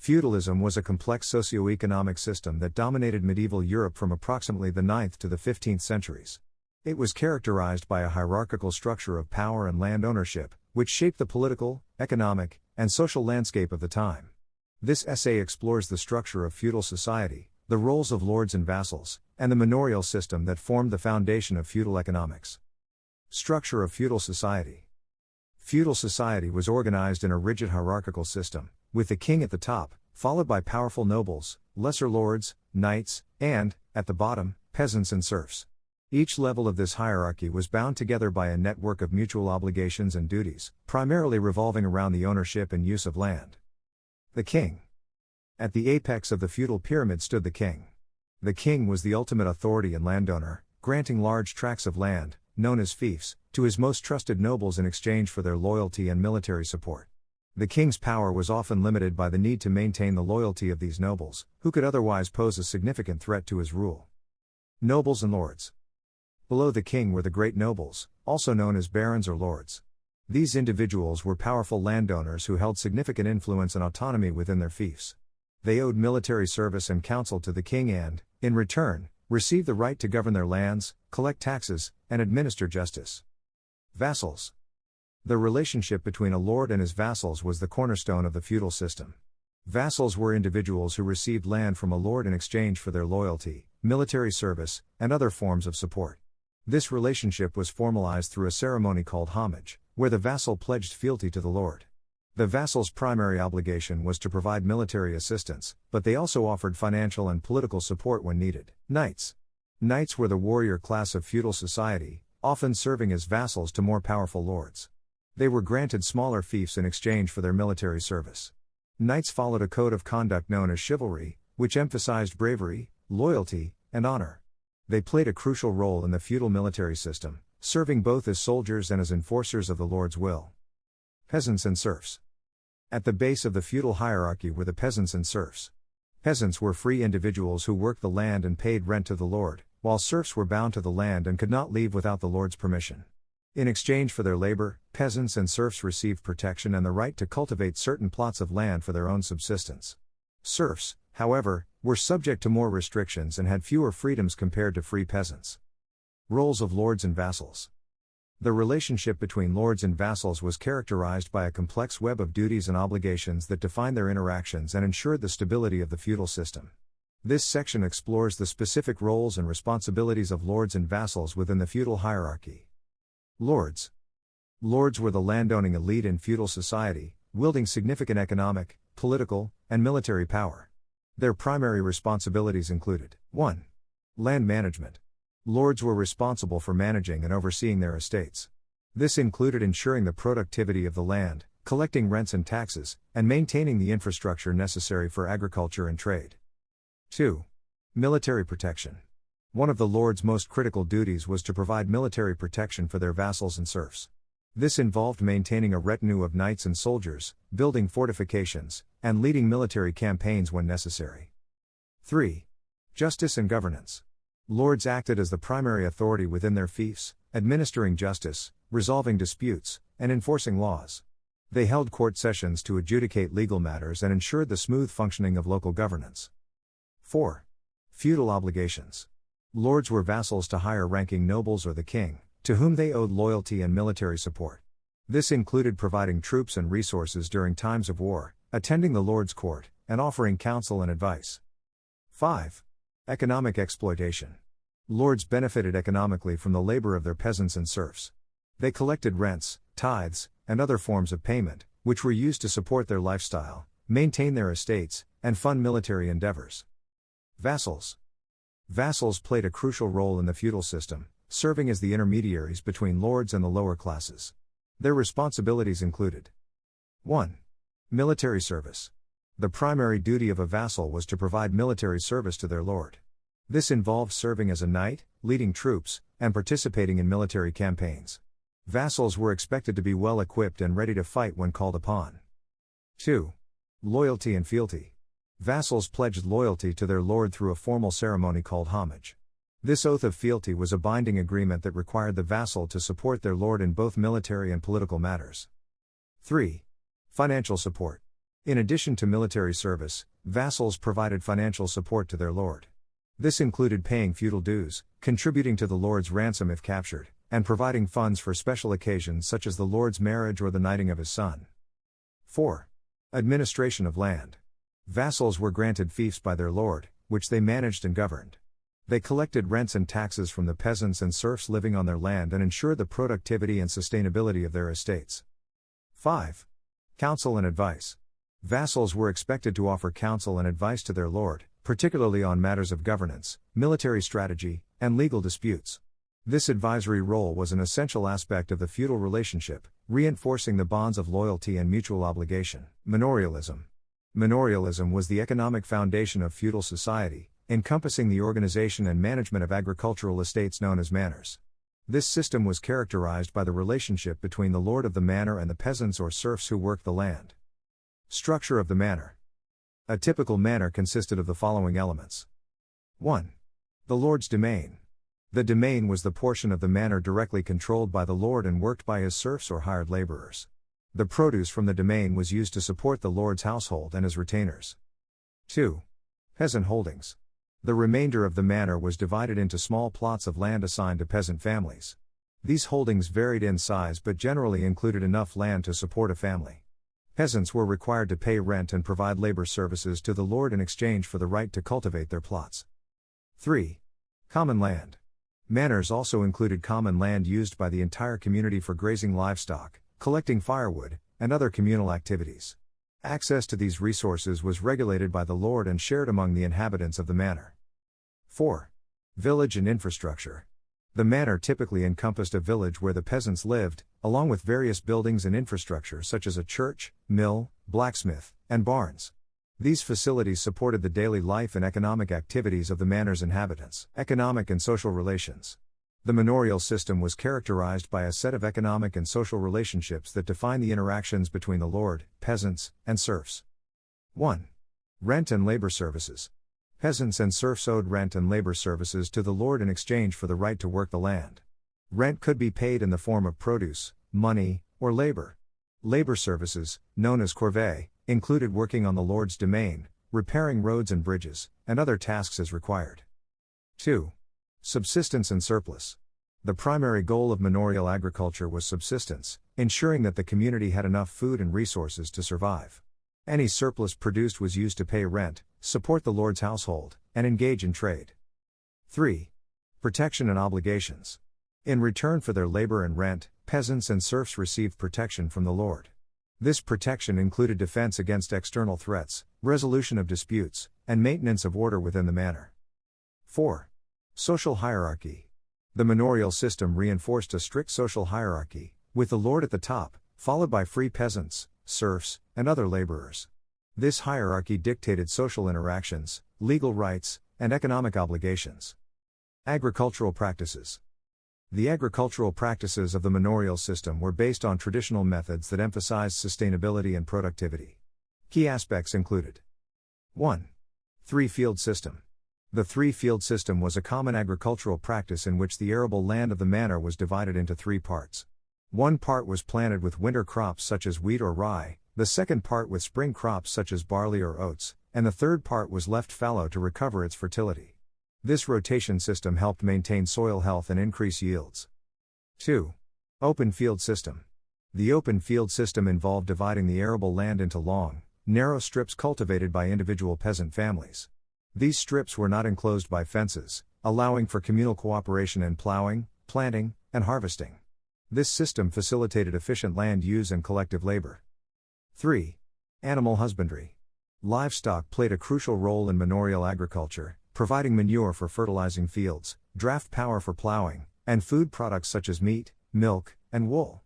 Feudalism was a complex socio-economic system that dominated medieval Europe from approximately the 9th to the 15th centuries. It was characterized by a hierarchical structure of power and land ownership, which shaped the political, economic, and social landscape of the time. This essay explores the structure of feudal society, the roles of lords and vassals, and the manorial system that formed the foundation of feudal economics. Structure of feudal society. Feudal society was organized in a rigid hierarchical system, with the king at the top, followed by powerful nobles, lesser lords, knights, and, at the bottom, peasants and serfs. Each level of this hierarchy was bound together by a network of mutual obligations and duties, primarily revolving around the ownership and use of land. The king. At the apex of the feudal pyramid stood the king. The king was the ultimate authority and landowner, granting large tracts of land, known as fiefs, to his most trusted nobles in exchange for their loyalty and military support. The king's power was often limited by the need to maintain the loyalty of these nobles, who could otherwise pose a significant threat to his rule. Nobles and lords. Below the king were the great nobles, also known as barons or lords. These individuals were powerful landowners who held significant influence and autonomy within their fiefs. They owed military service and counsel to the king and, in return, received the right to govern their lands, collect taxes, and administer justice. Vassals. The relationship between a lord and his vassals was the cornerstone of the feudal system. Vassals were individuals who received land from a lord in exchange for their loyalty, military service, and other forms of support. This relationship was formalized through a ceremony called homage, where the vassal pledged fealty to the lord. The vassal's primary obligation was to provide military assistance, but they also offered financial and political support when needed. Knights. Knights were the warrior class of feudal society, often serving as vassals to more powerful lords. They were granted smaller fiefs in exchange for their military service. Knights followed a code of conduct known as chivalry, which emphasized bravery, loyalty, and honor. They played a crucial role in the feudal military system, serving both as soldiers and as enforcers of the lord's will. Peasants and serfs. At the base of the feudal hierarchy were the peasants and serfs. Peasants were free individuals who worked the land and paid rent to the lord, while serfs were bound to the land and could not leave without the lord's permission. In exchange for their labor, peasants and serfs received protection and the right to cultivate certain plots of land for their own subsistence. Serfs, however, were subject to more restrictions and had fewer freedoms compared to free peasants. Roles of lords and vassals. The relationship between lords and vassals was characterized by a complex web of duties and obligations that defined their interactions and ensured the stability of the feudal system. This section explores the specific roles and responsibilities of lords and vassals within the feudal hierarchy. Lords. Lords were the landowning elite in feudal society, wielding significant economic, political, and military power. Their primary responsibilities included 1. Land management. Lords were responsible for managing and overseeing their estates. This included ensuring the productivity of the land, collecting rents and taxes, and maintaining the infrastructure necessary for agriculture and trade. 2. Military protection. One of the lords' most critical duties was to provide military protection for their vassals and serfs. This involved maintaining a retinue of knights and soldiers, building fortifications, and leading military campaigns when necessary. 3. Justice and governance. Lords acted as the primary authority within their fiefs, administering justice, resolving disputes, and enforcing laws. They held court sessions to adjudicate legal matters and ensured the smooth functioning of local governance. 4. Feudal obligations. Lords were vassals to higher-ranking nobles or the king, to whom they owed loyalty and military support. This included providing troops and resources during times of war, attending the lord's court, and offering counsel and advice. 5. Economic exploitation. Lords benefited economically from the labor of their peasants and serfs. They collected rents, tithes, and other forms of payment, which were used to support their lifestyle, maintain their estates, and fund military endeavors. Vassals. Vassals played a crucial role in the feudal system, serving as the intermediaries between lords and the lower classes. Their responsibilities included 1. Military service. The primary duty of a vassal was to provide military service to their lord. This involved serving as a knight, leading troops, and participating in military campaigns. Vassals were expected to be well equipped and ready to fight when called upon. 2. Loyalty and fealty. Vassals pledged loyalty to their lord through a formal ceremony called homage. This oath of fealty was a binding agreement that required the vassal to support their lord in both military and political matters. 3. Financial support. In addition to military service, vassals provided financial support to their lord. This included paying feudal dues, contributing to the lord's ransom if captured, and providing funds for special occasions such as the lord's marriage or the knighting of his son. 4. Administration of land. Vassals were granted fiefs by their lord, which they managed and governed. They collected rents and taxes from the peasants and serfs living on their land and ensured the productivity and sustainability of their estates. 5. Counsel and advice. Vassals were expected to offer counsel and advice to their lord, particularly on matters of governance, military strategy, and legal disputes. This advisory role was an essential aspect of the feudal relationship, reinforcing the bonds of loyalty and mutual obligation. Manorialism. Manorialism was the economic foundation of feudal society, encompassing the organization and management of agricultural estates known as manors. This system was characterized by the relationship between the lord of the manor and the peasants or serfs who worked the land. Structure of the manor. A typical manor consisted of the following elements. 1. The lord's domain. The domain was the portion of the manor directly controlled by the lord and worked by his serfs or hired laborers. The produce from the domain was used to support the lord's household and his retainers. 2. Peasant holdings. The remainder of the manor was divided into small plots of land assigned to peasant families. These holdings varied in size but generally included enough land to support a family. Peasants were required to pay rent and provide labor services to the lord in exchange for the right to cultivate their plots. 3. Common land. Manors also included common land used by the entire community for grazing livestock, collecting firewood, and other communal activities. Access to these resources was regulated by the lord and shared among the inhabitants of the manor. 4. Village and infrastructure. The manor typically encompassed a village where the peasants lived, along with various buildings and infrastructure such as a church, mill, blacksmith, and barns. These facilities supported the daily life and economic activities of the manor's inhabitants. Economic and social relations. The manorial system was characterized by a set of economic and social relationships that define the interactions between the lord, peasants, and serfs. 1. Rent and labor services. Peasants and serfs owed rent and labor services to the lord in exchange for the right to work the land. Rent could be paid in the form of produce, money, or labor. Labor services, known as corvée, included working on the lord's domain, repairing roads and bridges, and other tasks as required. 2. Subsistence and surplus. The primary goal of manorial agriculture was subsistence, ensuring that the community had enough food and resources to survive. Any surplus produced was used to pay rent, support the lord's household, and engage in trade. 3. Protection and obligations. In return for their labor and rent, peasants and serfs received protection from the lord. This protection included defense against external threats, resolution of disputes, and maintenance of order within the manor. 4. Social hierarchy. The manorial system reinforced a strict social hierarchy, with the lord at the top, followed by free peasants, serfs, and other laborers. This hierarchy dictated social interactions, legal rights, and economic obligations. Agricultural practices. The agricultural practices of the manorial system were based on traditional methods that emphasized sustainability and productivity. Key aspects included: 1. Three-field system. The three-field system was a common agricultural practice in which the arable land of the manor was divided into 3 parts. One part was planted with winter crops such as wheat or rye, the second part with spring crops such as barley or oats, and the third part was left fallow to recover its fertility. This rotation system helped maintain soil health and increase yields. 2. Open field system. The open field system involved dividing the arable land into long, narrow strips cultivated by individual peasant families. These strips were not enclosed by fences, allowing for communal cooperation in plowing, planting, and harvesting. This system facilitated efficient land use and collective labor. 3. Animal husbandry. Livestock played a crucial role in manorial agriculture, providing manure for fertilizing fields, draft power for plowing, and food products such as meat, milk, and wool.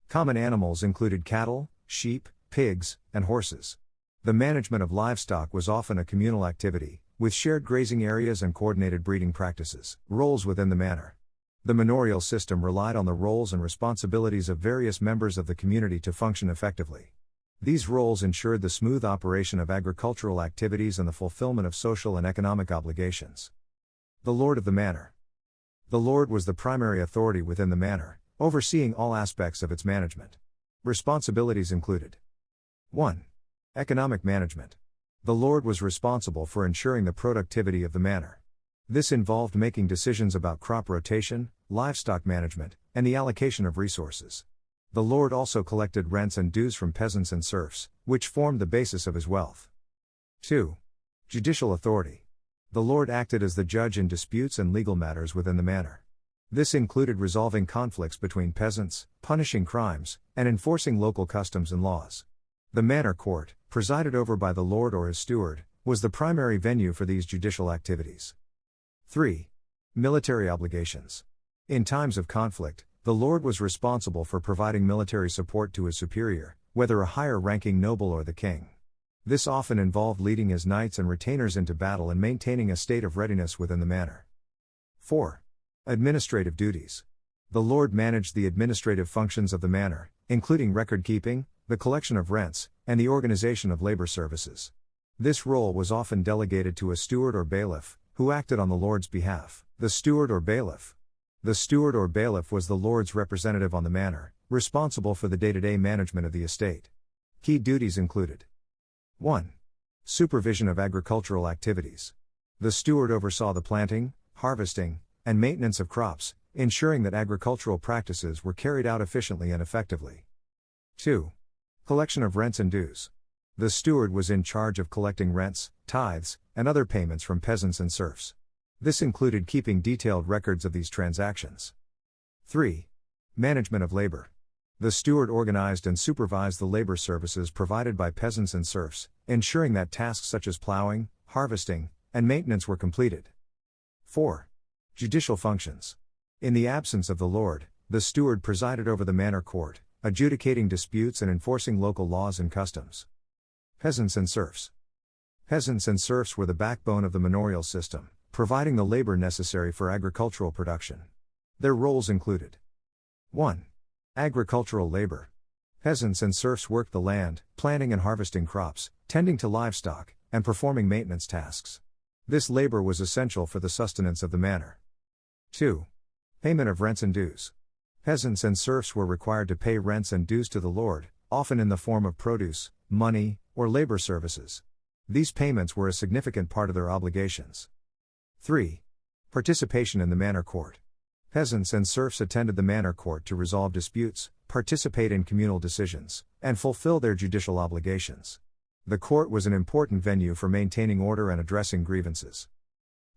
Common animals included cattle, sheep, pigs, and horses. The management of livestock was often a communal activity, with shared grazing areas and coordinated breeding practices. Roles within the manor. The manorial system relied on the roles and responsibilities of various members of the community to function effectively. These roles ensured the smooth operation of agricultural activities and the fulfillment of social and economic obligations. The lord of the manor. The lord was the primary authority within the manor, overseeing all aspects of its management. Responsibilities included: 1. Economic management. The lord was responsible for ensuring the productivity of the manor. This involved making decisions about crop rotation, livestock management, and the allocation of resources. The lord also collected rents and dues from peasants and serfs, which formed the basis of his wealth. 2. Judicial authority. The lord acted as the judge in disputes and legal matters within the manor. This included resolving conflicts between peasants, punishing crimes, and enforcing local customs and laws. The manor court, presided over by the lord or his steward, was the primary venue for these judicial activities. 3. Military obligations. In times of conflict, the lord was responsible for providing military support to his superior, whether a higher-ranking noble or the king. This often involved leading his knights and retainers into battle and maintaining a state of readiness within the manor. 4. Administrative duties. The lord managed the administrative functions of the manor, including record-keeping, the collection of rents, and the organization of labor services. This role was often delegated to a steward or bailiff, who acted on the lord's behalf. The steward or bailiff. The steward or bailiff was the lord's representative on the manor, responsible for the day-to-day management of the estate. Key duties included: 1. Supervision of agricultural activities. The steward oversaw the planting, harvesting, and maintenance of crops, ensuring that agricultural practices were carried out efficiently and effectively. 2. Collection of rents and dues. The steward was in charge of collecting rents, tithes, and other payments from peasants and serfs. This included keeping detailed records of these transactions. 3. Management of labor. The steward organized and supervised the labor services provided by peasants and serfs, ensuring that tasks such as plowing, harvesting, and maintenance were completed. 4. Judicial functions. In the absence of the lord, the steward presided over the manor court, adjudicating disputes and enforcing local laws and customs. Peasants and serfs. Peasants and serfs were the backbone of the manorial system, providing the labor necessary for agricultural production. Their roles included: 1. Agricultural labor. Peasants and serfs worked the land, planting and harvesting crops, tending to livestock, and performing maintenance tasks. This labor was essential for the sustenance of the manor. 2. Payment of rents and dues. Peasants and serfs were required to pay rents and dues to the lord, often in the form of produce, money, or labor services. These payments were a significant part of their obligations. 3. Participation in the manor court. Peasants and serfs attended the manor court to resolve disputes, participate in communal decisions, and fulfill their judicial obligations. The court was an important venue for maintaining order and addressing grievances.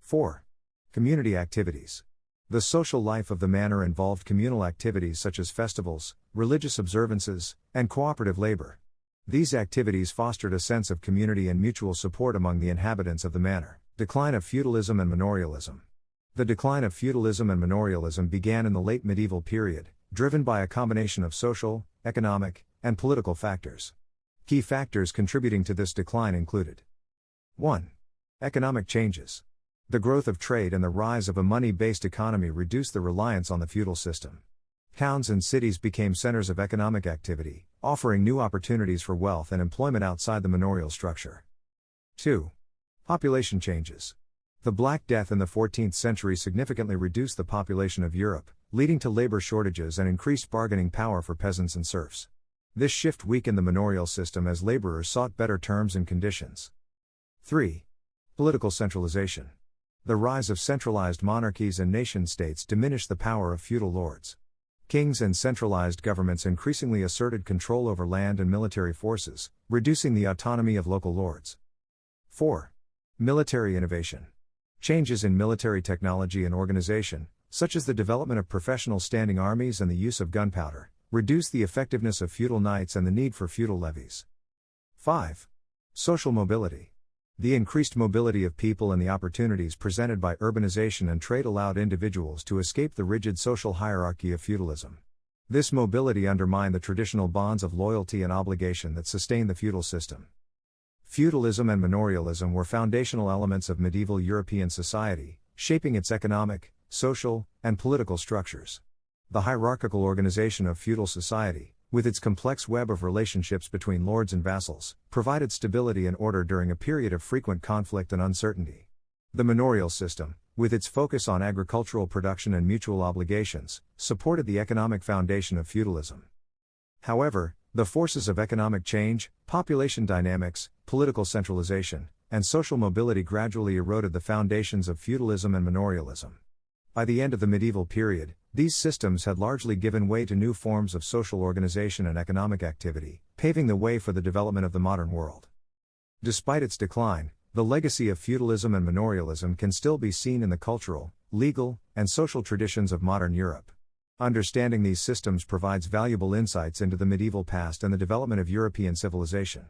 4. Community activities. The social life of the manor involved communal activities such as festivals, religious observances, and cooperative labor. These activities fostered a sense of community and mutual support among the inhabitants of the manor. Decline of feudalism and manorialism. The decline of feudalism and manorialism began in the late medieval period, driven by a combination of social, economic, and political factors. Key factors contributing to this decline included: 1. Economic changes. The growth of trade and the rise of a money-based economy reduced the reliance on the feudal system. Towns and cities became centers of economic activity, offering new opportunities for wealth and employment outside the manorial structure. 2. Population changes. The Black Death in the 14th century significantly reduced the population of Europe, leading to labor shortages and increased bargaining power for peasants and serfs. This shift weakened the manorial system as laborers sought better terms and conditions. 3. Political centralization. The rise of centralized monarchies and nation-states diminished the power of feudal lords. Kings and centralized governments increasingly asserted control over land and military forces, reducing the autonomy of local lords. 4. Military innovation. Changes in military technology and organization, such as the development of professional standing armies and the use of gunpowder, reduced the effectiveness of feudal knights and the need for feudal levies. 5. Social mobility. The increased mobility of people and the opportunities presented by urbanization and trade allowed individuals to escape the rigid social hierarchy of feudalism. This mobility undermined the traditional bonds of loyalty and obligation that sustained the feudal system. Feudalism and manorialism were foundational elements of medieval European society, shaping its economic, social, and political structures. The hierarchical organization of feudal society, with its complex web of relationships between lords and vassals, provided stability and order during a period of frequent conflict and uncertainty. The manorial system, with its focus on agricultural production and mutual obligations, supported the economic foundation of feudalism. However, The forces of economic change, population dynamics, political centralization, and social mobility gradually eroded the foundations of feudalism and manorialism. By the end of the medieval period, these systems had largely given way to new forms of social organization and economic activity, paving the way for the development of the modern world. Despite its decline, the legacy of feudalism and manorialism can still be seen in the cultural, legal, and social traditions of modern Europe. Understanding these systems provides valuable insights into the medieval past and the development of European civilization.